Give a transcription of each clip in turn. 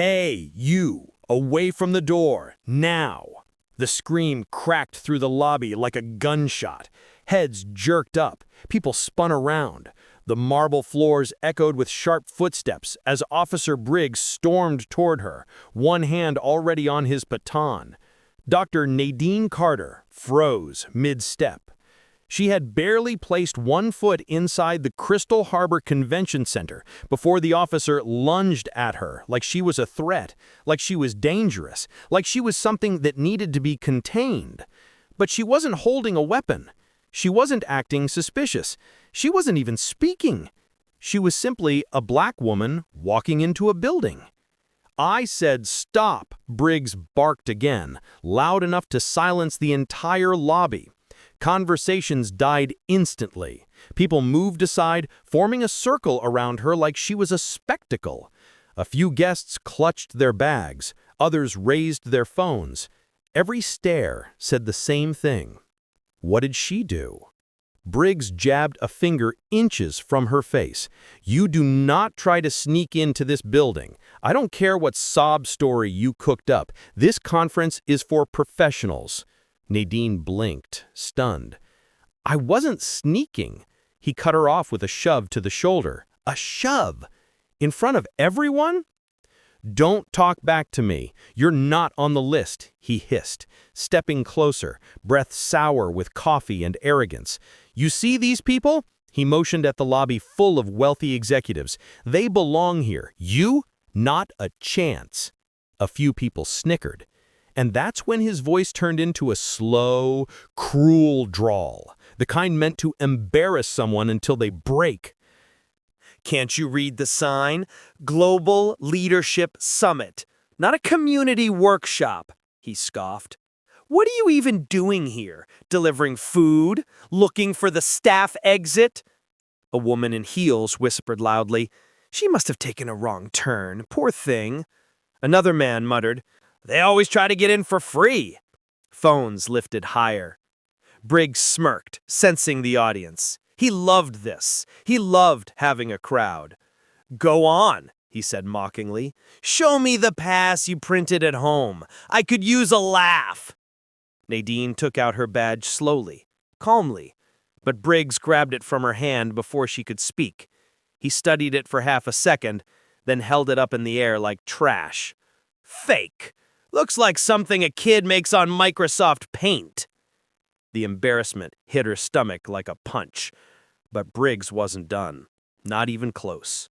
"Hey, you! Away from the door, now!" The scream cracked through the lobby like a gunshot. Heads jerked up. People spun around. The marble floors echoed with sharp footsteps as Officer Briggs stormed toward her, one hand already on his baton. Dr. Nadine Carter froze mid-step. She had barely placed one foot inside the Crystal Harbor Convention Center before the officer lunged at her like she was a threat, like she was dangerous, like she was something that needed to be contained. But she wasn't holding a weapon. She wasn't acting suspicious. She wasn't even speaking. She was simply a black woman walking into a building. "I said stop," Briggs barked again, loud enough to silence the entire lobby. Conversations died instantly. People moved aside, forming a circle around her like she was a spectacle. A few guests clutched their bags. Others raised their phones. Every stare said the same thing. What did she do? Briggs jabbed a finger inches from her face. "You do not try to sneak into this building. I don't care what sob story you cooked up. This conference is for professionals." Nadine blinked, stunned. "I wasn't sneaking." He cut her off with a shove to the shoulder. A shove! In front of everyone? "Don't talk back to me. You're not on the list," he hissed, stepping closer, breath sour with coffee and arrogance. "You see these people?" He motioned at the lobby full of wealthy executives. "They belong here. You? Not a chance." A few people snickered. And that's when his voice turned into a slow, cruel drawl, the kind meant to embarrass someone until they break. "Can't you read the sign? Global Leadership Summit, not a community workshop," he scoffed. "What are you even doing here? Delivering food? Looking for the staff exit?" A woman in heels whispered loudly, "She must have taken a wrong turn, poor thing." Another man muttered, "They always try to get in for free." Phones lifted higher. Briggs smirked, sensing the audience. He loved this. He loved having a crowd. "Go on," he said mockingly. "Show me the pass you printed at home. I could use a laugh." Nadine took out her badge slowly, calmly, but Briggs grabbed it from her hand before she could speak. He studied it for half a second, then held it up in the air like trash. "Fake. Looks like something a kid makes on Microsoft Paint." The embarrassment hit her stomach like a punch. But Briggs wasn't done. Not even close.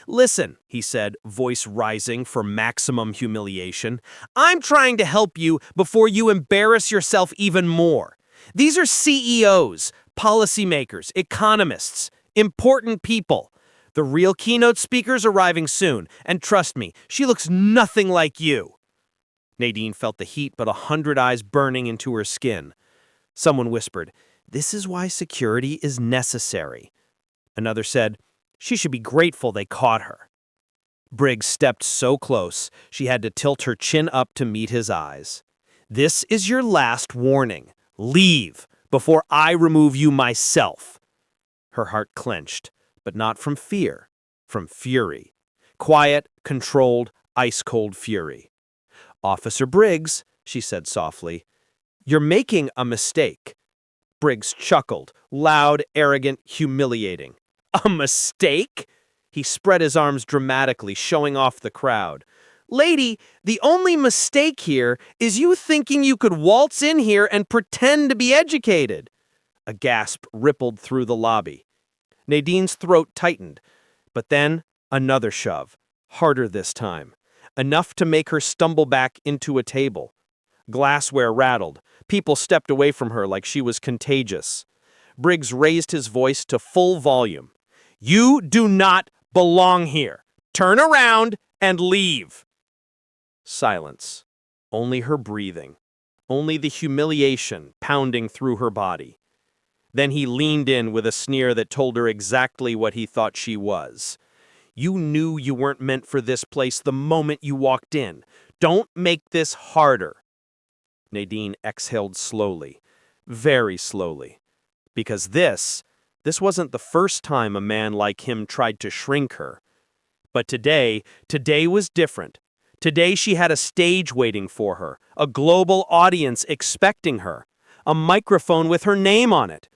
"Listen," he said, voice rising for maximum humiliation. "I'm trying to help you before you embarrass yourself even more. These are CEOs, policymakers, economists, important people. The real keynote speaker's arriving soon, and trust me, she looks nothing like you." Nadine felt the heat but 100 eyes burning into her skin. Someone whispered, "This is why security is necessary." Another said, "She should be grateful they caught her." Briggs stepped so close, she had to tilt her chin up to meet his eyes. "This is your last warning. Leave before I remove you myself." Her heart clenched, but not from fear, from fury. Quiet, controlled, ice-cold fury. "Officer Briggs," she said softly, "you're making a mistake." Briggs chuckled, loud, arrogant, humiliating. "A mistake?" He spread his arms dramatically, showing off the crowd. "Lady, the only mistake here is you thinking you could waltz in here and pretend to be educated." A gasp rippled through the lobby. Nadine's throat tightened, but then another shove, harder this time. Enough to make her stumble back into a table. Glassware rattled. People stepped away from her like she was contagious. Briggs raised his voice to full volume. "You do not belong here. Turn around and leave." Silence. Only her breathing. Only the humiliation pounding through her body. Then he leaned in with a sneer that told her exactly what he thought she was. "You knew you weren't meant for this place the moment you walked in. Don't make this harder." Nadine exhaled slowly, very slowly, because this wasn't the first time a man like him tried to shrink her. But today was different. Today she had a stage waiting for her, a global audience expecting her, a microphone with her name on it.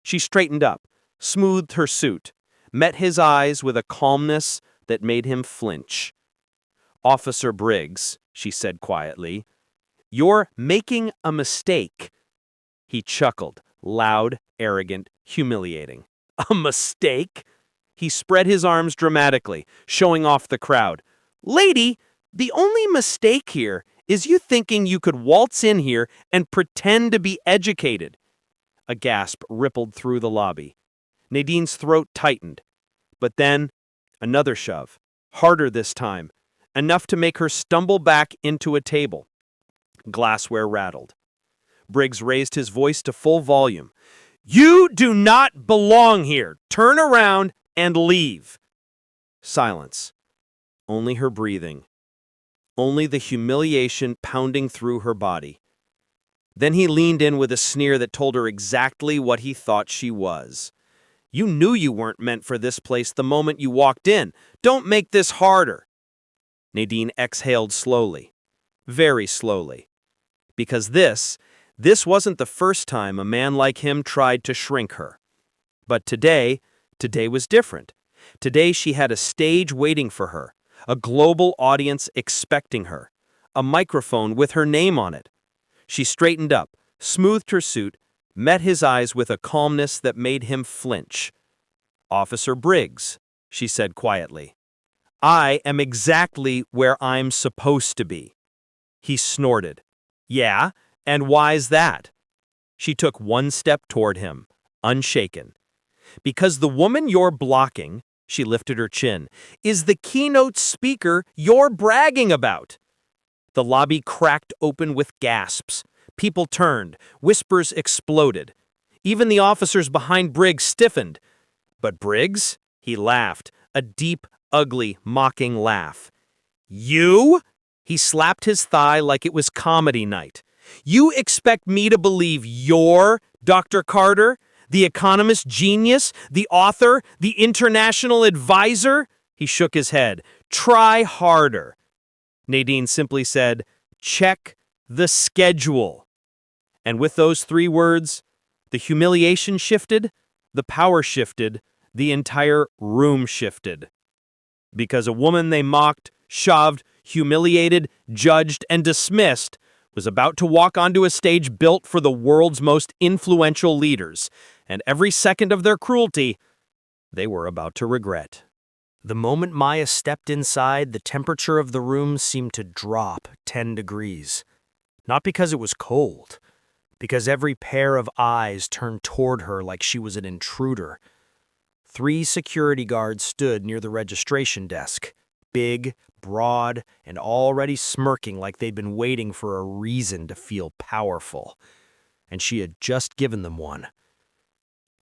She straightened up, smoothed her suit, met his eyes with a calmness that made him flinch. "Officer Briggs," she said quietly, "you're making a mistake." He chuckled, loud, arrogant, humiliating. "A mistake?" He spread his arms dramatically, showing off the crowd. "Lady, the only mistake here is you thinking you could waltz in here and pretend to be educated." A gasp rippled through the lobby. Nadine's throat tightened. But then, another shove, harder this time, enough to make her stumble back into a table. Glassware rattled. Briggs raised his voice to full volume. "You do not belong here. Turn around and leave." Silence. Only her breathing. Only the humiliation pounding through her body. Then he leaned in with a sneer that told her exactly what he thought she was. "You knew you weren't meant for this place the moment you walked in. Don't make this harder." Nadine exhaled slowly. Very slowly. Because this wasn't the first time a man like him tried to shrink her. But today was different. Today she had a stage waiting for her, a global audience expecting her, a microphone with her name on it. She straightened up, smoothed her suit, met his eyes with a calmness that made him flinch. "Officer Briggs," she said quietly, "I am exactly where I'm supposed to be." He snorted. "Yeah, and why's that?" She took one step toward him, unshaken. "Because the woman you're blocking," she lifted her chin, "is the keynote speaker you're bragging about." The lobby cracked open with gasps. People turned. Whispers exploded. Even the officers behind Briggs stiffened. But Briggs? He laughed, a deep, ugly, mocking laugh. "You?" He slapped his thigh like it was comedy night. "You expect me to believe you're Dr. Carter? The economist genius? The author? The international advisor?" He shook his head. "Try harder." Nadine simply said, "Check the schedule." And with those three words, the humiliation shifted, the power shifted, the entire room shifted. Because a woman they mocked, shoved, humiliated, judged, and dismissed was about to walk onto a stage built for the world's most influential leaders, and every second of their cruelty, they were about to regret. The moment Maya stepped inside, the temperature of the room seemed to drop 10 degrees. Not because it was cold, because every pair of eyes turned toward her like she was an intruder. 3 security guards stood near the registration desk, big, broad, and already smirking like they'd been waiting for a reason to feel powerful. And she had just given them one.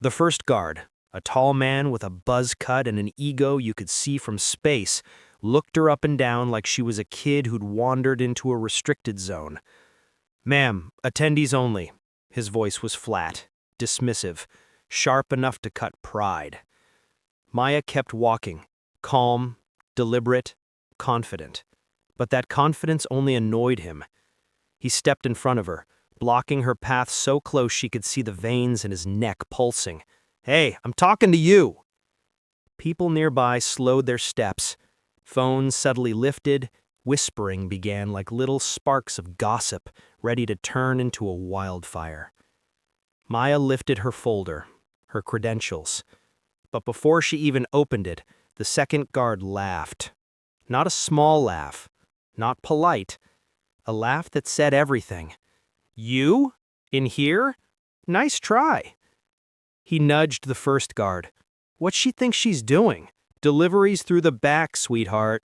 The first guard, a tall man with a buzz cut and an ego you could see from space, looked her up and down like she was a kid who'd wandered into a restricted zone. "Ma'am, attendees only." His voice was flat, dismissive, sharp enough to cut pride. Maya kept walking, calm, deliberate, confident. But that confidence only annoyed him. He stepped in front of her, blocking her path so close she could see the veins in his neck pulsing. "Hey, I'm talking to you." People nearby slowed their steps. Phones suddenly lifted. Whispering began like little sparks of gossip, ready to turn into a wildfire. Maya lifted her folder, her credentials. But before she even opened it, the second guard laughed. Not a small laugh, not polite. A laugh that said everything. "You? In here? Nice try." He nudged the first guard. "What she thinks she's doing? Deliveries through the back, sweetheart."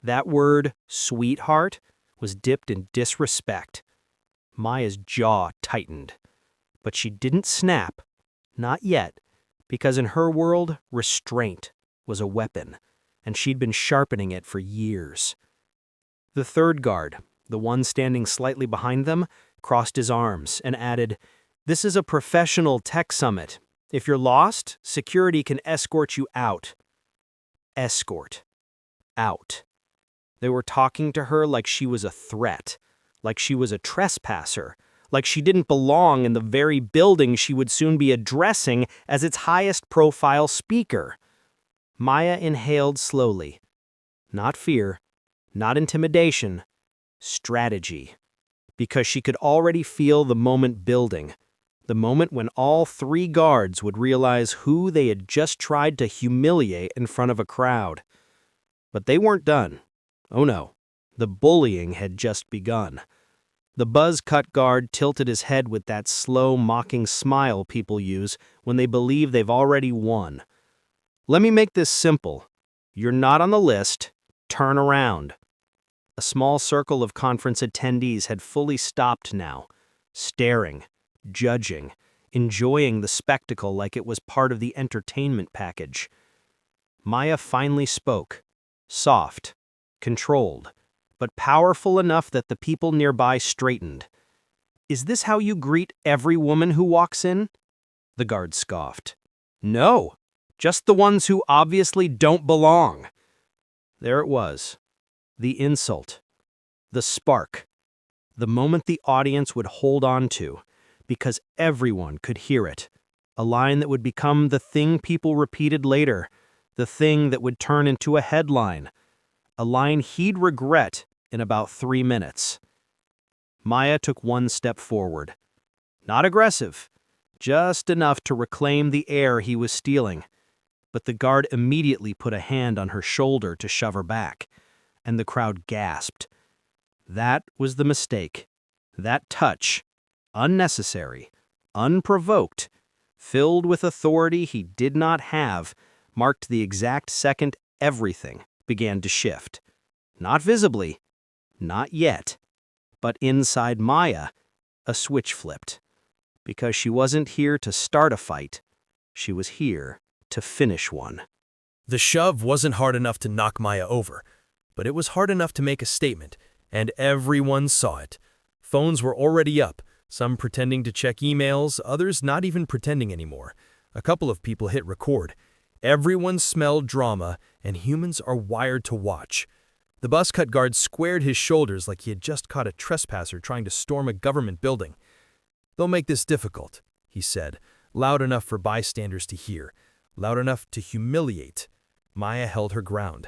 That word, sweetheart, was dipped in disrespect. Maya's jaw tightened. But she didn't snap. Not yet. Because in her world, restraint was a weapon, and she'd been sharpening it for years. The third guard, the one standing slightly behind them, crossed his arms and added, "This is a professional tech summit. If you're lost, security can escort you out." Escort. Out. They were talking to her like she was a threat, like she was a trespasser, like she didn't belong in the very building she would soon be addressing as its highest-profile speaker. Maya inhaled slowly. Not fear, not intimidation, strategy. Because she could already feel the moment building, the moment when all 3 guards would realize who they had just tried to humiliate in front of a crowd. But they weren't done. Oh no, the bullying had just begun. The buzz-cut guard tilted his head with that slow, mocking smile people use when they believe they've already won. Let me make this simple. You're not on the list. Turn around. A small circle of conference attendees had fully stopped now, staring, judging, enjoying the spectacle like it was part of the entertainment package. Maya finally spoke, soft, controlled, but powerful enough that the people nearby straightened. "Is this how you greet every woman who walks in?" The guard scoffed. "No, just the ones who obviously don't belong." There it was. The insult. The spark. The moment the audience would hold on to, because everyone could hear it. A line that would become the thing people repeated later, the thing that would turn into a headline. A line he'd regret in about 3 minutes. Maya took 1 step forward. Not aggressive, just enough to reclaim the air he was stealing. But the guard immediately put a hand on her shoulder to shove her back, and the crowd gasped. That was the mistake. That touch, unnecessary, unprovoked, filled with authority he did not have, marked the exact second everything began to shift. Not visibly, not yet, but inside Maya, a switch flipped. Because she wasn't here to start a fight, she was here to finish one. The shove wasn't hard enough to knock Maya over, but it was hard enough to make a statement, and everyone saw it. Phones were already up, some pretending to check emails, others not even pretending anymore. A couple of people hit record. Everyone smelled drama, and humans are wired to watch. The bus-cut guard squared his shoulders like he had just caught a trespasser trying to storm a government building. "They'll make this difficult," he said, loud enough for bystanders to hear, loud enough to humiliate. Maya held her ground.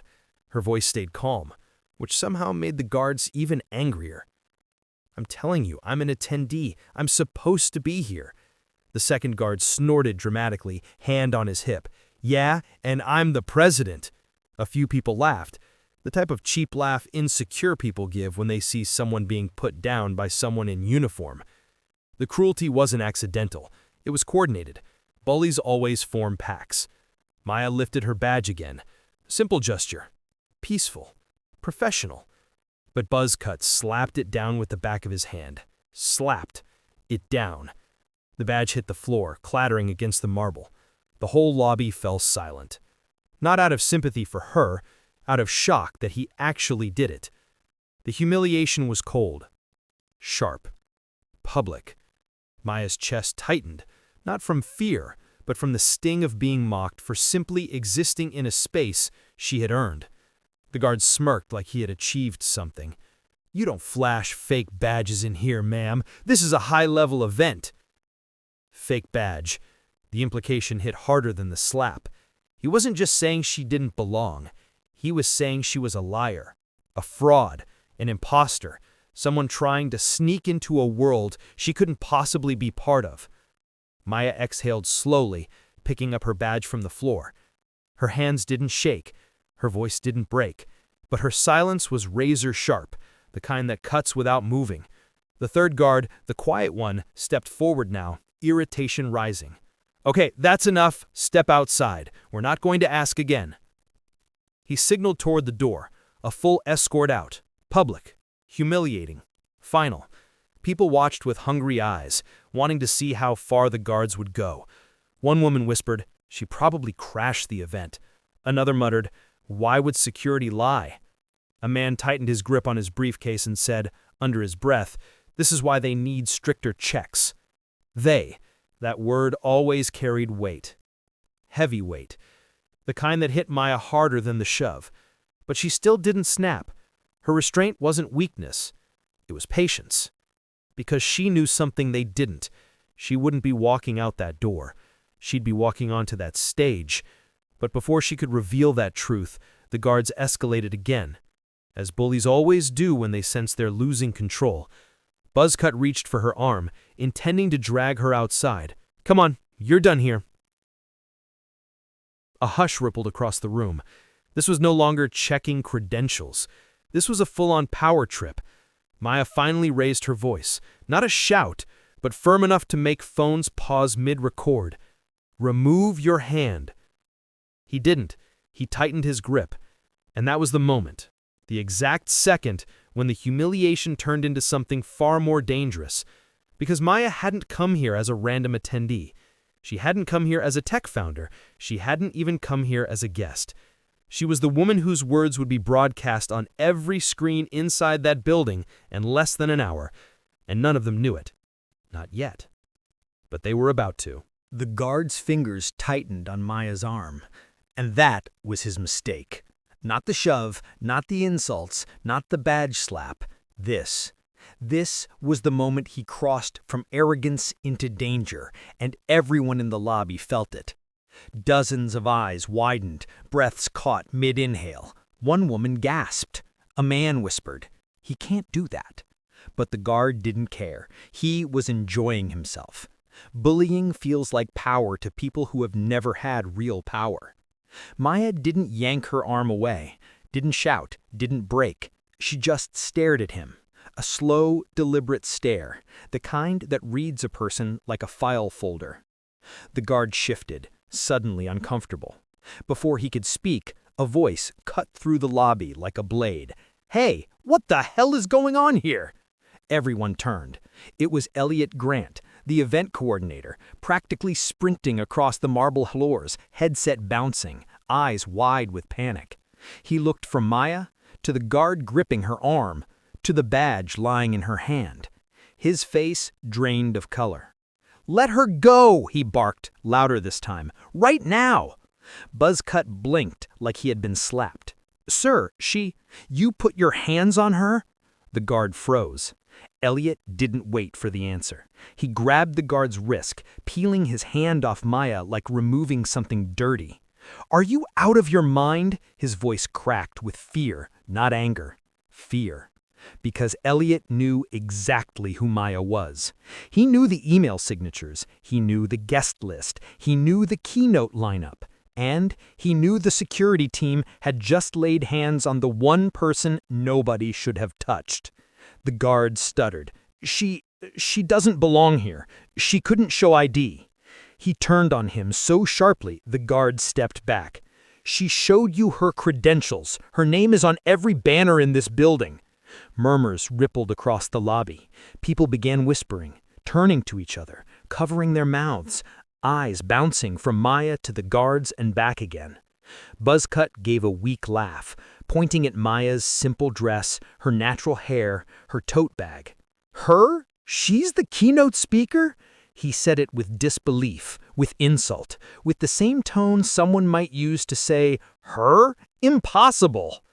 Her voice stayed calm, which somehow made the guards even angrier. "I'm telling you, I'm an attendee. I'm supposed to be here." The second guard snorted dramatically, hand on his hip. "Yeah, and I'm the president." A few people laughed, the type of cheap laugh insecure people give when they see someone being put down by someone in uniform. The cruelty wasn't accidental. It was coordinated. Bullies always form packs. Maya lifted her badge again. Simple gesture. Peaceful. Professional. But Buzzcut slapped it down with the back of his hand. Slapped it down. The badge hit the floor, clattering against the marble. The whole lobby fell silent. Not out of sympathy for her, out of shock that he actually did it. The humiliation was cold. Sharp. Public. Maya's chest tightened, not from fear, but from the sting of being mocked for simply existing in a space she had earned. The guard smirked like he had achieved something. "You don't flash fake badges in here, ma'am. This is a high-level event." Fake badge. The implication hit harder than the slap. He wasn't just saying she didn't belong. He was saying she was a liar, a fraud, an imposter, someone trying to sneak into a world she couldn't possibly be part of. Maya exhaled slowly, picking up her badge from the floor. Her hands didn't shake, her voice didn't break, but her silence was razor-sharp, the kind that cuts without moving. The third guard, the quiet one, stepped forward now, irritation rising. "Okay, that's enough. Step outside. We're not going to ask again." He signaled toward the door, a full escort out. Public. Humiliating. Final. People watched with hungry eyes, wanting to see how far the guards would go. One woman whispered, "She probably crashed the event." Another muttered, "Why would security lie?" A man tightened his grip on his briefcase and said, under his breath, "This is why they need stricter checks." They. That word always carried weight. Heavy weight. The kind that hit Maya harder than the shove. But she still didn't snap. Her restraint wasn't weakness. It was patience. Because she knew something they didn't. She wouldn't be walking out that door. She'd be walking onto that stage. But before she could reveal that truth, the guards escalated again. As bullies always do when they sense they're losing control. Buzzcut reached for her arm, intending to drag her outside. "Come on, you're done here." A hush rippled across the room. This was no longer checking credentials. This was a full-on power trip. Maya finally raised her voice. Not a shout, but firm enough to make phones pause mid-record. "Remove your hand." He didn't. He tightened his grip. And that was the moment. The exact second when the humiliation turned into something far more dangerous. Because Maya hadn't come here as a random attendee. She hadn't come here as a tech founder. She hadn't even come here as a guest. She was the woman whose words would be broadcast on every screen inside that building in less than an hour, and none of them knew it. Not yet. But they were about to. The guard's fingers tightened on Maya's arm, and that was his mistake. Not the shove, not the insults, not the badge slap. This was the moment he crossed from arrogance into danger, and everyone in the lobby felt it. Dozens of eyes widened, breaths caught mid-inhale. One woman gasped. A man whispered, "He can't do that." But the guard didn't care. He was enjoying himself. Bullying feels like power to people who have never had real power. Maya didn't yank her arm away, didn't shout, didn't break. She just stared at him. A slow, deliberate stare, the kind that reads a person like a file folder. The guard shifted, suddenly uncomfortable. Before he could speak, a voice cut through the lobby like a blade. "Hey, what the hell is going on here?" Everyone turned. It was Elliot Grant, the event coordinator, practically sprinting across the marble floors, headset bouncing, eyes wide with panic. He looked from Maya, to the guard gripping her arm, to the badge lying in her hand. His face drained of color. "Let her go!" he barked, louder this time. "Right now!" Buzzcut blinked like he had been slapped. "Sir, you put your hands on her?" The guard froze. Elliot didn't wait for the answer. He grabbed the guard's wrist, peeling his hand off Maya like removing something dirty. "Are you out of your mind?" His voice cracked with fear, not anger. Fear. Because Elliot knew exactly who Maya was. He knew the email signatures. He knew the guest list. He knew the keynote lineup. And he knew the security team had just laid hands on the one person nobody should have touched. The guard stuttered. She doesn't belong here. She couldn't show ID." He turned on him so sharply, the guard stepped back. "She showed you her credentials. Her name is on every banner in this building." Murmurs rippled across the lobby. People began whispering, turning to each other, covering their mouths, eyes bouncing from Maya to the guards and back again. Buzzcut gave a weak laugh, pointing at Maya's simple dress, her natural hair, her tote bag. "Her? She's the keynote speaker?" He said it with disbelief, with insult, with the same tone someone might use to say, "Her? Impossible!"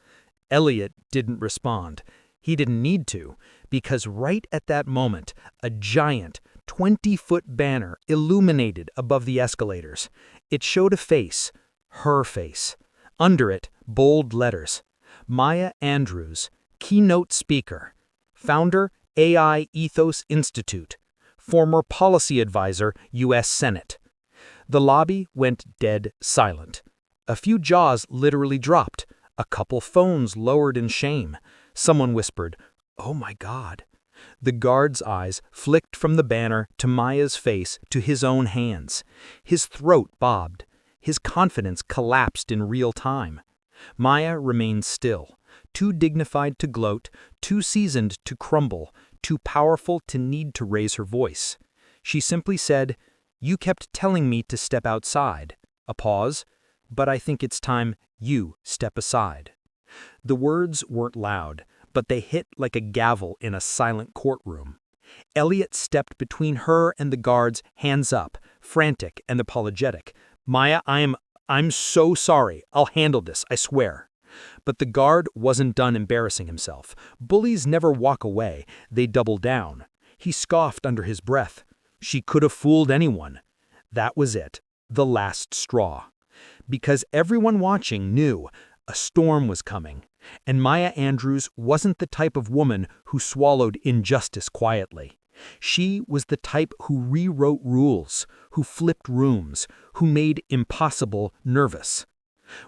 Elliot didn't respond. He didn't need to, because right at that moment, a giant, 20-foot banner illuminated above the escalators. It showed a face. Her face. Under it, bold letters. Maya Andrews, Keynote Speaker. Founder, AI Ethos Institute. Former Policy Advisor, U.S. Senate. The lobby went dead silent. A few jaws literally dropped. A couple phones lowered in shame. Someone whispered, "Oh my God." The guard's eyes flicked from the banner to Maya's face to his own hands. His throat bobbed. His confidence collapsed in real time. Maya remained still, too dignified to gloat, too seasoned to crumble, too powerful to need to raise her voice. She simply said, "You kept telling me to step outside." A pause. "But I think it's time you step aside." The words weren't loud, but they hit like a gavel in a silent courtroom. Elliot stepped between her and the guards, hands up, frantic and apologetic. "Maya, I'm so sorry. I'll handle this, I swear." But the guard wasn't done embarrassing himself. Bullies never walk away, they double down. He scoffed under his breath. She could have fooled anyone. That was it, the last straw. Because everyone watching knew a storm was coming, and Maya Andrews wasn't the type of woman who swallowed injustice quietly. She was the type who rewrote rules, who flipped rooms, who made impossible nervous.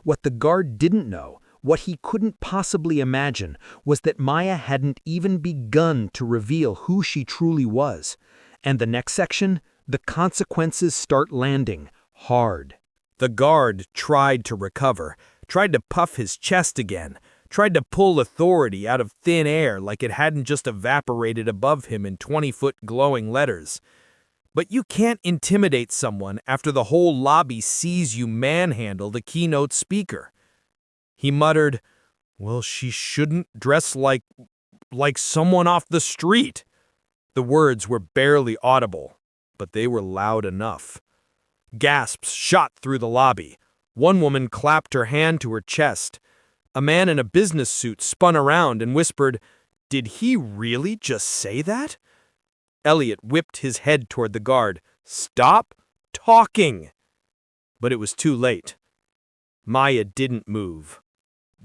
What the guard didn't know, what he couldn't possibly imagine, was that Maya hadn't even begun to reveal who she truly was. And the next section, the consequences start landing hard. The guard tried to recover, tried to puff his chest again, tried to pull authority out of thin air like it hadn't just evaporated above him in 20-foot glowing letters. But you can't intimidate someone after the whole lobby sees you manhandle the keynote speaker. He muttered, "Well, she shouldn't dress like someone off the street." The words were barely audible, but they were loud enough. Gasps shot through the lobby. One woman clapped her hand to her chest. A man in a business suit spun around and whispered, "Did he really just say that?" Elliot whipped his head toward the guard. "Stop talking!" But it was too late. Maya didn't move,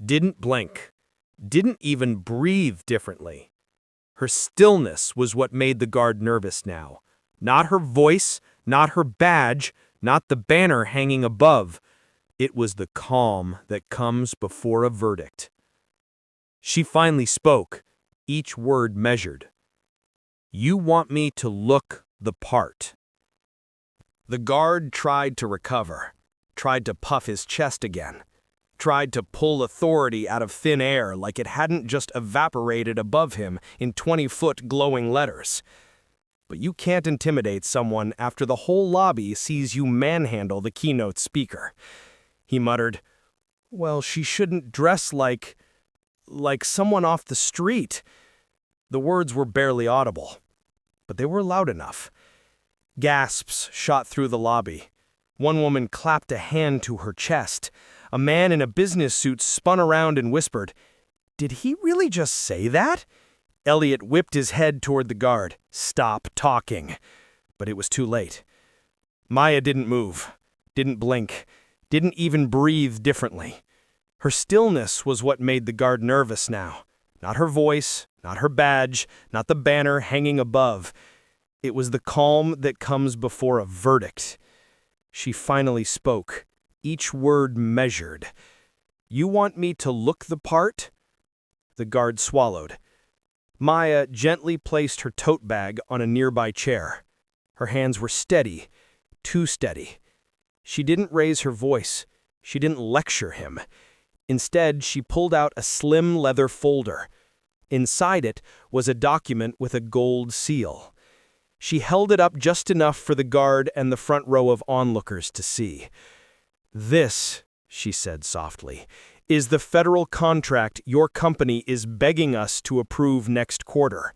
didn't blink, didn't even breathe differently. Her stillness was what made the guard nervous now. Not her voice, not her badge, not the banner hanging above. It was the calm that comes before a verdict. She finally spoke, each word measured. "You want me to look the part." The guard tried to recover, tried to puff his chest again, tried to pull authority out of thin air like it hadn't just evaporated above him in 20-foot glowing letters. But you can't intimidate someone after the whole lobby sees you manhandle the keynote speaker. He muttered, "Well, she shouldn't dress like someone off the street." The words were barely audible, but they were loud enough. Gasps shot through the lobby. One woman clapped a hand to her chest. A man in a business suit spun around and whispered, "Did he really just say that?" Elliot whipped his head toward the guard. "Stop talking." But it was too late. Maya didn't move, didn't blink, didn't even breathe differently. Her stillness was what made the guard nervous now. Not her voice, not her badge, not the banner hanging above. It was the calm that comes before a verdict. She finally spoke, each word measured. "You want me to look the part?" The guard swallowed. Maya gently placed her tote bag on a nearby chair. Her hands were steady, too steady. She didn't raise her voice. She didn't lecture him. Instead, she pulled out a slim leather folder. Inside it was a document with a gold seal. She held it up just enough for the guard and the front row of onlookers to see. "This," she said softly, "is the federal contract your company is begging us to approve next quarter."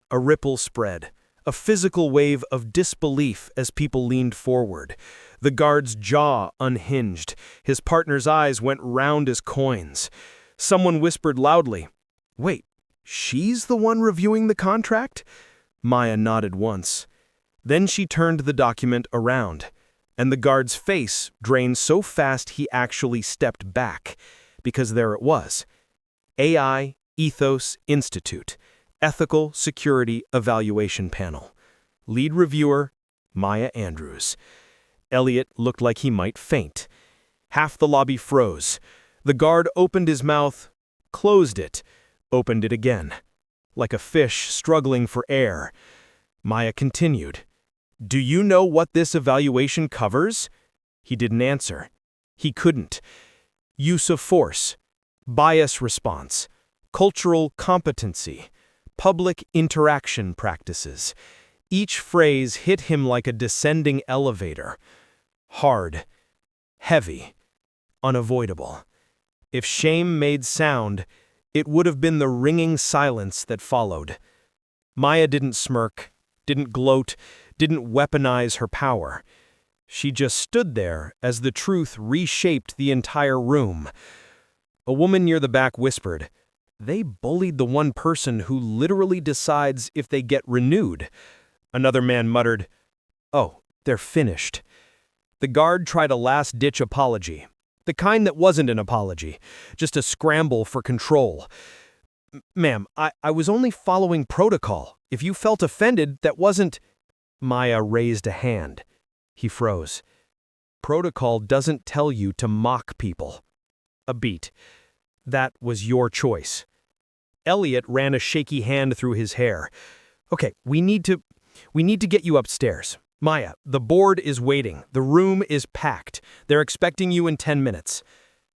A ripple spread, a physical wave of disbelief as people leaned forward. The guard's jaw unhinged. His partner's eyes went round as coins. Someone whispered loudly, "Wait, she's the one reviewing the contract?" Maya nodded once. Then she turned the document around, and the guard's face drained so fast he actually stepped back, because there it was. AI Ethos Institute, Ethical Security Evaluation Panel. Lead reviewer, Maya Andrews. Elliot looked like he might faint. Half the lobby froze. The guard opened his mouth, closed it, opened it again, like a fish struggling for air. Maya continued, "Do you know what this evaluation covers?" He didn't answer. He couldn't. Use of force, bias response, cultural competency, public interaction practices. Each phrase hit him like a descending elevator. Hard, heavy, unavoidable. If shame made sound, it would have been the ringing silence that followed. Maya didn't smirk, didn't gloat, didn't weaponize her power. She just stood there as the truth reshaped the entire room. A woman near the back whispered, "They bullied the one person who literally decides if they get renewed." Another man muttered, "Oh, they're finished." The guard tried a last-ditch apology. The kind that wasn't an apology, just a scramble for control. "Ma'am, I was only following protocol. If you felt offended, that wasn't—" Maya raised a hand. He froze. "Protocol doesn't tell you to mock people." A beat. "That was your choice." Elliot ran a shaky hand through his hair. "Okay, we need to get you upstairs. Maya, the board is waiting. The room is packed. They're expecting you in 10 minutes.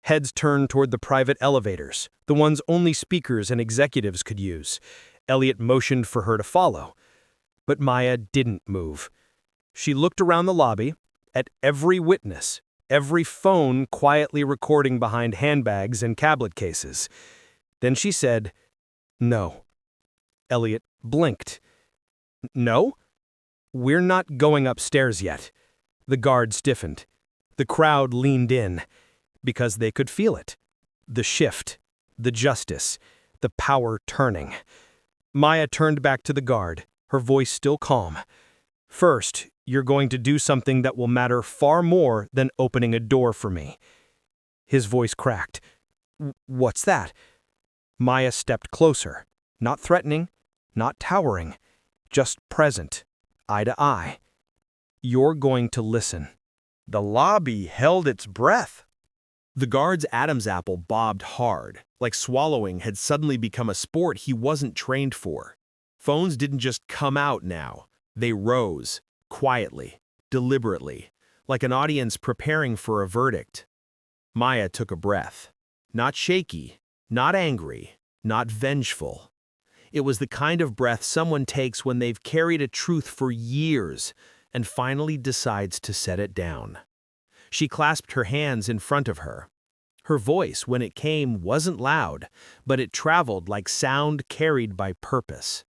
Heads turned toward the private elevators, the ones only speakers and executives could use. Elliot motioned for her to follow. But Maya didn't move. She looked around the lobby, at every witness, every phone quietly recording behind handbags and tablet cases. Then she said, "No." Elliot blinked. "No? We're not going upstairs yet." The guard stiffened. The crowd leaned in, because they could feel it. The shift, the justice, the power turning. Maya turned back to the guard, her voice still calm. "First, you're going to do something that will matter far more than opening a door for me." His voice cracked. "What's that?" Maya stepped closer, not threatening, not towering, just present, eye to eye. "You're going to listen." The lobby held its breath. The guard's Adam's apple bobbed hard, like swallowing had suddenly become a sport he wasn't trained for. Phones didn't just come out now. They rose, quietly, deliberately, like an audience preparing for a verdict. Maya took a breath. Not shaky, not angry, not vengeful. It was the kind of breath someone takes when they've carried a truth for years and finally decides to set it down. She clasped her hands in front of her. Her voice, when it came, wasn't loud, but it traveled like sound carried by purpose.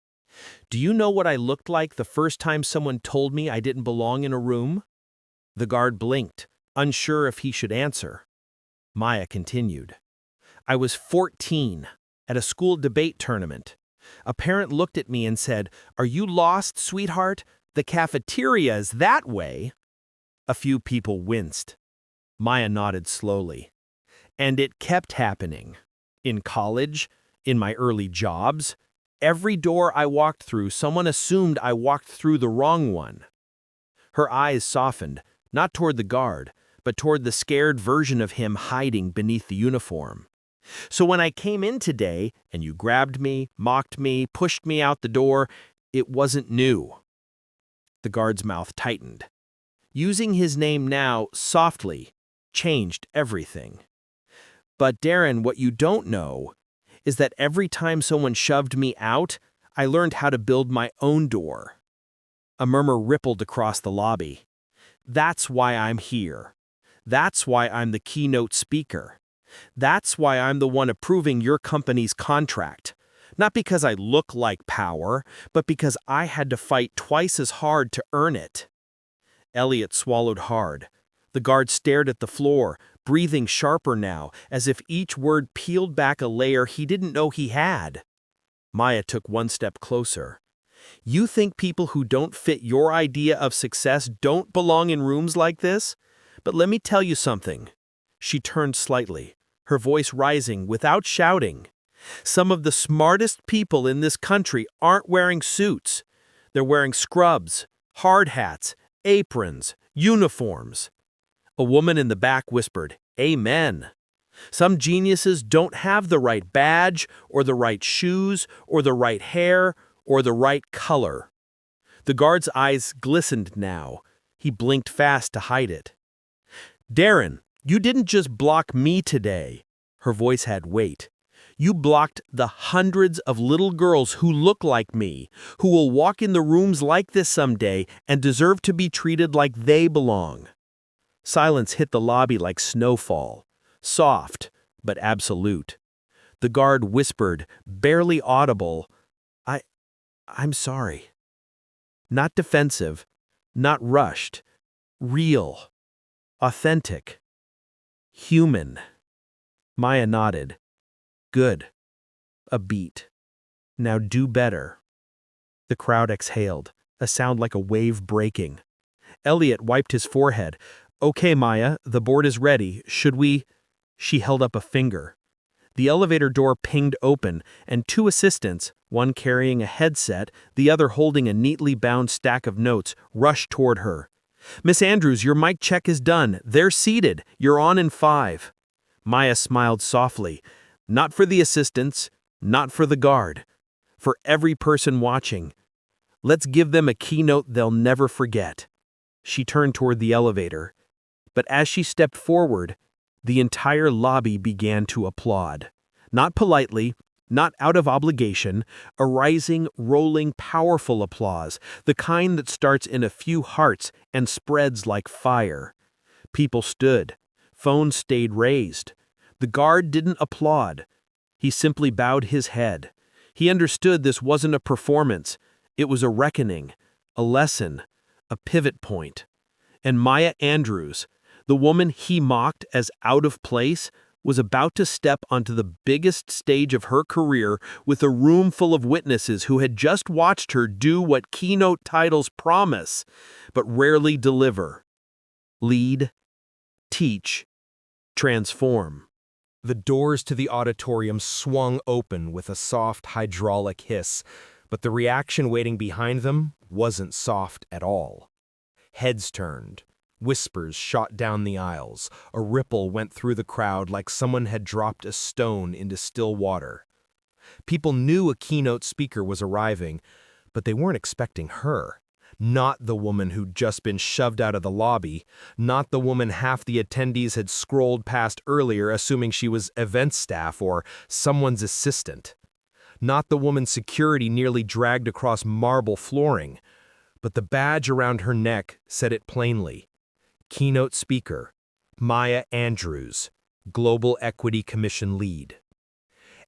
"Do you know what I looked like the first time someone told me I didn't belong in a room?" The guard blinked, unsure if he should answer. Maya continued. "I was 14, at a school debate tournament. A parent looked at me and said, 'Are you lost, sweetheart? The cafeteria is that way.'" A few people winced. Maya nodded slowly. "And it kept happening. In college, in my early jobs, every door I walked through, someone assumed I walked through the wrong one." Her eyes softened, not toward the guard, but toward the scared version of him hiding beneath the uniform. "So when I came in today, and you grabbed me, mocked me, pushed me out the door, it wasn't new." The guard's mouth tightened. Using his name now, softly, changed everything. "But Darren, what you don't know is that every time someone shoved me out, I learned how to build my own door." A murmur rippled across the lobby. "That's why I'm here. That's why I'm the keynote speaker. That's why I'm the one approving your company's contract. Not because I look like power, but because I had to fight twice as hard to earn it." Elliot swallowed hard. The guard stared at the floor, breathing sharper now, as if each word peeled back a layer he didn't know he had. Maya took one step closer. "You think people who don't fit your idea of success don't belong in rooms like this? But let me tell you something." She turned slightly, her voice rising without shouting. "Some of the smartest people in this country aren't wearing suits. They're wearing scrubs, hard hats, aprons, uniforms." A woman in the back whispered, "Amen." Some geniuses don't have the right badge, or the right shoes, or the right hair, or the right color. The guard's eyes glistened now. He blinked fast to hide it. "Darren, you didn't just block me today." Her voice had weight. "You blocked the hundreds of little girls who look like me, who will walk in the rooms like this someday and deserve to be treated like they belong." Silence hit the lobby like snowfall, soft but absolute. The guard whispered, barely audible, I'm sorry." Not defensive, not rushed, real, authentic, human. Maya nodded. Good. A beat. Now do better. The crowd exhaled, a sound like a wave breaking. Elliot wiped his forehead. Okay, Maya, the board is ready. Should we? She held up a finger. The elevator door pinged open, and two assistants, one carrying a headset, the other holding a neatly bound stack of notes, rushed toward her. Miss Andrews, your mic check is done. They're seated. You're on in 5. Maya smiled softly. Not for the assistants, not for the guard. For every person watching. Let's give them a keynote they'll never forget. She turned toward the elevator. But as she stepped forward, the entire lobby began to applaud. Not politely, not out of obligation, a rising, rolling, powerful applause, the kind that starts in a few hearts and spreads like fire. People stood. Phones stayed raised. The guard didn't applaud. He simply bowed his head. He understood this wasn't a performance. It was a reckoning, a lesson, a pivot point. And Maya Andrews, the woman he mocked as out of place, was about to step onto the biggest stage of her career with a room full of witnesses who had just watched her do what keynote titles promise, but rarely deliver. Lead, teach, transform. The doors to the auditorium swung open with a soft hydraulic hiss, but the reaction waiting behind them wasn't soft at all. Heads turned. Whispers shot down the aisles. A ripple went through the crowd like someone had dropped a stone into still water. People knew a keynote speaker was arriving, but they weren't expecting her. Not the woman who'd just been shoved out of the lobby, not the woman half the attendees had scrolled past earlier assuming she was event staff or someone's assistant. Not the woman security nearly dragged across marble flooring, but the badge around her neck said it plainly. Keynote Speaker, Maya Andrews, Global Equity Commission Lead.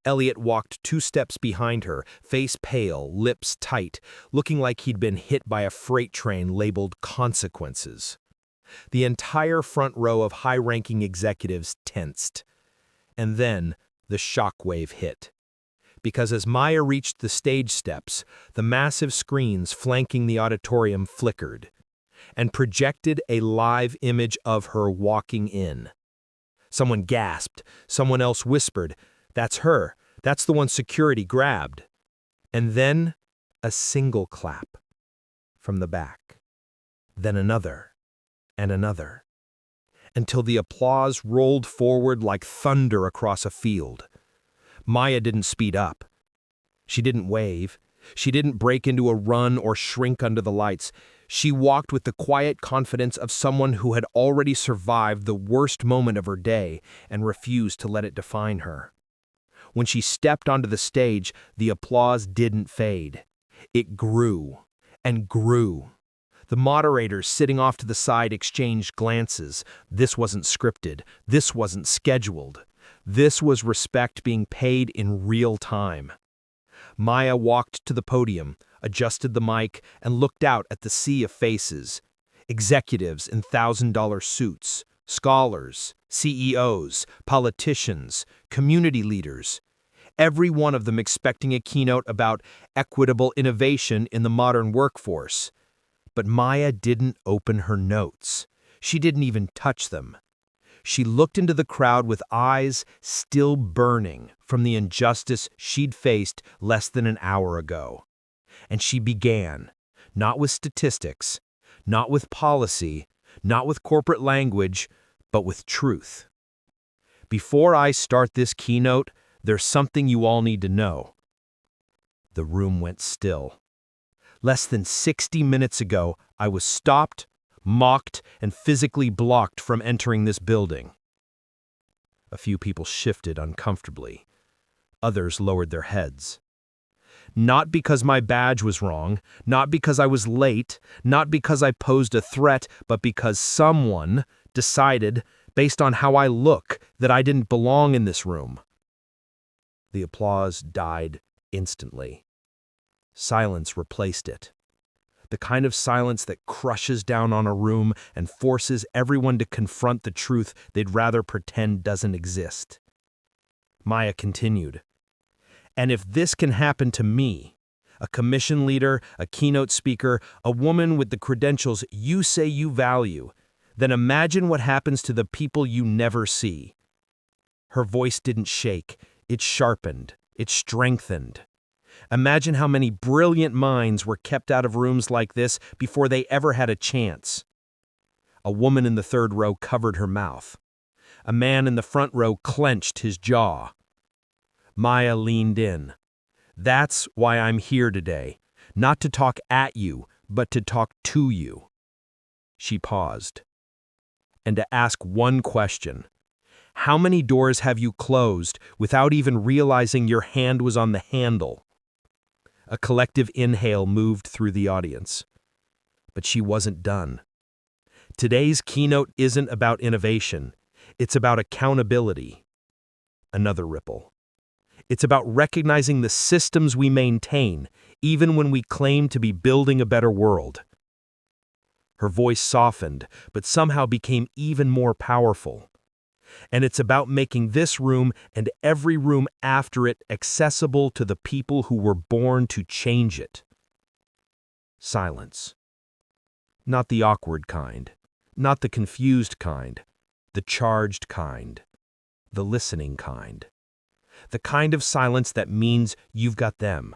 Elliot walked 2 steps behind her, face pale, lips tight, looking like he'd been hit by a freight train labeled Consequences. The entire front row of high-ranking executives tensed. And then the shockwave hit. Because as Maya reached the stage steps, the massive screens flanking the auditorium flickered and projected a live image of her walking in. Someone gasped. Someone else whispered, "That's her. That's the one security grabbed." And then a single clap from the back. Then another and another, until the applause rolled forward like thunder across a field. Maya didn't speed up. She didn't wave. She didn't break into a run or shrink under the lights. She walked with the quiet confidence of someone who had already survived the worst moment of her day and refused to let it define her. When she stepped onto the stage, the applause didn't fade. It grew and grew. The moderators sitting off to the side exchanged glances. This wasn't scripted. This wasn't scheduled. This was respect being paid in real time. Maya walked to the podium, adjusted the mic, and looked out at the sea of faces. Executives in $1,000 suits, scholars, CEOs, politicians, community leaders. Every one of them expecting a keynote about equitable innovation in the modern workforce. But Maya didn't open her notes. She didn't even touch them. She looked into the crowd with eyes still burning from the injustice she'd faced less than an hour ago. And she began, not with statistics, not with policy, not with corporate language, but with truth. Before I start this keynote, there's something you all need to know. The room went still. Less than 60 minutes ago, I was stopped, mocked, and physically blocked from entering this building. A few people shifted uncomfortably. Others lowered their heads. Not because my badge was wrong, not because I was late, not because I posed a threat, but because someone decided, based on how I look, that I didn't belong in this room. The applause died instantly. Silence replaced it. The kind of silence that crushes down on a room and forces everyone to confront the truth they'd rather pretend doesn't exist. Maya continued. And if this can happen to me, a commission leader, a keynote speaker, a woman with the credentials you say you value, then imagine what happens to the people you never see. Her voice didn't shake, it sharpened, it strengthened. Imagine how many brilliant minds were kept out of rooms like this before they ever had a chance. A woman in the third row covered her mouth. A man in the front row clenched his jaw. Maya leaned in. That's why I'm here today, not to talk at you, but to talk to you. She paused. And to ask one question. How many doors have you closed without even realizing your hand was on the handle? A collective inhale moved through the audience. But she wasn't done. Today's keynote isn't about innovation. It's about accountability. Another ripple. It's about recognizing the systems we maintain, even when we claim to be building a better world. Her voice softened, but somehow became even more powerful. And it's about making this room and every room after it accessible to the people who were born to change it. Silence. Not the awkward kind, not the confused kind, the charged kind, the listening kind. The kind of silence that means you've got them,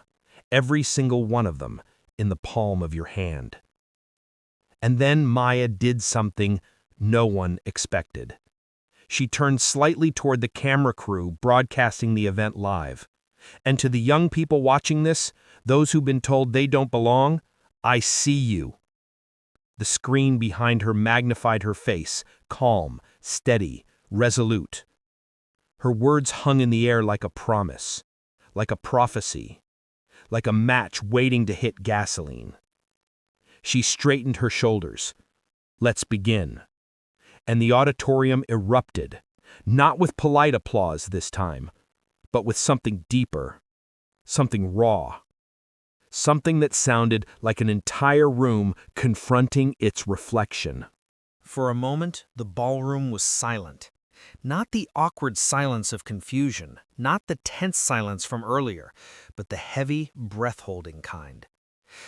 every single one of them, in the palm of your hand. And then Maya did something no one expected. She turned slightly toward the camera crew broadcasting the event live. And to the young people watching this, those who've been told they don't belong, I see you. The screen behind her magnified her face, calm, steady, resolute. Her words hung in the air like a promise, like a prophecy, like a match waiting to hit gasoline. She straightened her shoulders. Let's begin. And the auditorium erupted, not with polite applause this time, but with something deeper, something raw, something that sounded like an entire room confronting its reflection. For a moment, the ballroom was silent. Not the awkward silence of confusion, not the tense silence from earlier, but the heavy, breath-holding kind.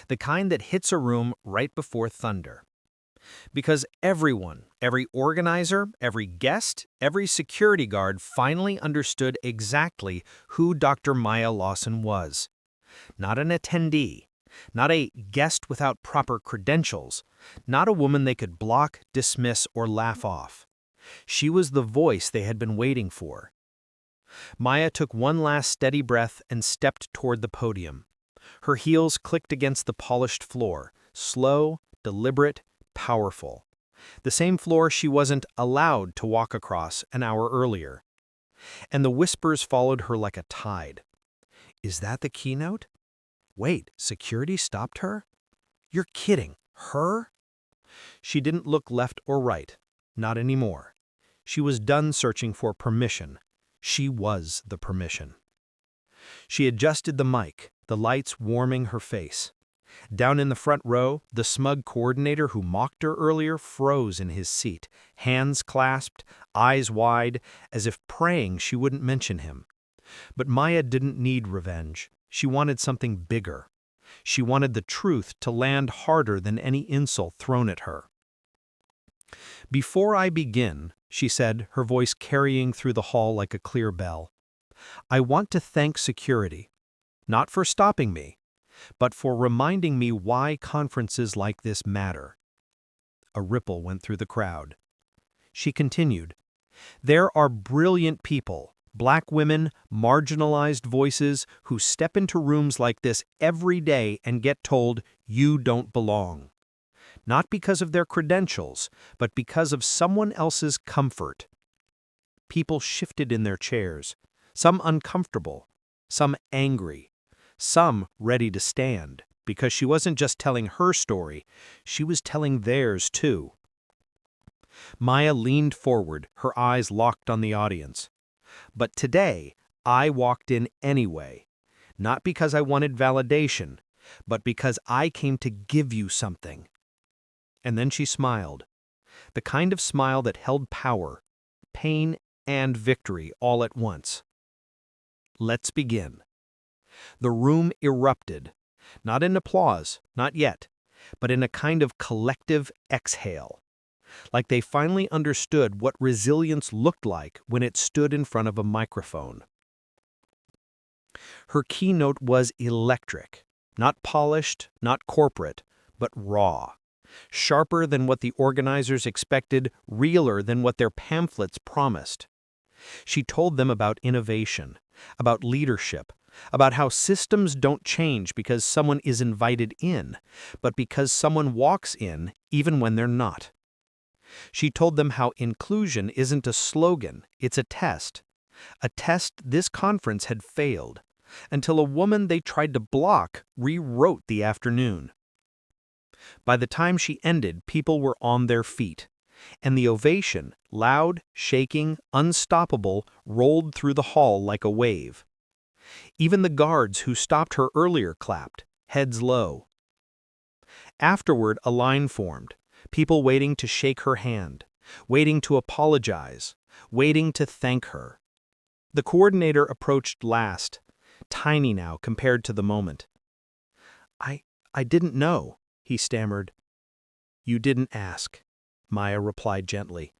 The kind that hits a room right before thunder. Because everyone, every organizer, every guest, every security guard finally understood exactly who Dr. Maya Lawson was. Not an attendee, not a guest without proper credentials, not a woman they could block, dismiss, or laugh off. She was the voice they had been waiting for. Maya took one last steady breath and stepped toward the podium. Her heels clicked against the polished floor, slow, deliberate, powerful. The same floor she wasn't allowed to walk across an hour earlier. And the whispers followed her like a tide. Is that the keynote? Wait, security stopped her? You're kidding. Her? She didn't look left or right. Not anymore. She was done searching for permission. She was the permission. She adjusted the mic, the lights warming her face. Down in the front row, the smug coordinator who mocked her earlier froze in his seat, hands clasped, eyes wide, as if praying she wouldn't mention him. But Maya didn't need revenge. She wanted something bigger. She wanted the truth to land harder than any insult thrown at her. Before I begin, she said, her voice carrying through the hall like a clear bell, I want to thank security, not for stopping me, but for reminding me why conferences like this matter. A ripple went through the crowd. She continued, there are brilliant people, Black women, marginalized voices who step into rooms like this every day and get told, you don't belong. Not because of their credentials, but because of someone else's comfort. People shifted in their chairs, some uncomfortable, some angry, some ready to stand, because she wasn't just telling her story, she was telling theirs too. Maya leaned forward, her eyes locked on the audience. But today, I walked in anyway, not because I wanted validation, but because I came to give you something. And then she smiled, the kind of smile that held power, pain, and victory all at once. Let's begin." The room erupted, not in applause, not yet, but in a kind of collective exhale, like they finally understood what resilience looked like when it stood in front of a microphone. Her keynote was electric, not polished, not corporate, but raw, sharper than what the organizers expected, realer than what their pamphlets promised. She told them about innovation, about leadership, about how systems don't change because someone is invited in, but because someone walks in even when they're not. She told them how inclusion isn't a slogan, it's a test this conference had failed, until a woman they tried to block rewrote the afternoon. By the time she ended, people were on their feet, and the ovation, loud, shaking, unstoppable, rolled through the hall like a wave. Even the guards who stopped her earlier clapped, heads low. Afterward, a line formed, people waiting to shake her hand, waiting to apologize, waiting to thank her. The coordinator approached last, tiny now compared to the moment. I didn't know," he stammered. "You didn't ask," Maya replied gently.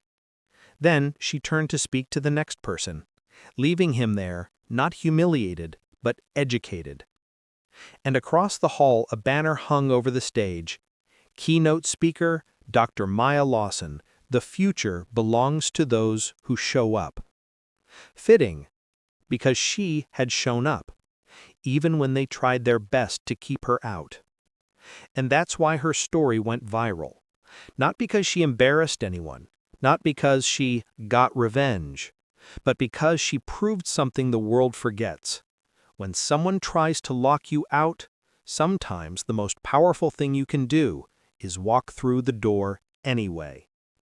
Then she turned to speak to the next person, leaving him there, not humiliated, but educated. And across the hall a banner hung over the stage. Keynote Speaker, Dr. Maya Lawson, "The future belongs to those who show up." Fitting, because she had shown up, even when they tried their best to keep her out. And that's why her story went viral. Not because she embarrassed anyone, not because she got revenge, but because she proved something the world forgets. When someone tries to lock you out, sometimes the most powerful thing you can do is walk through the door anyway.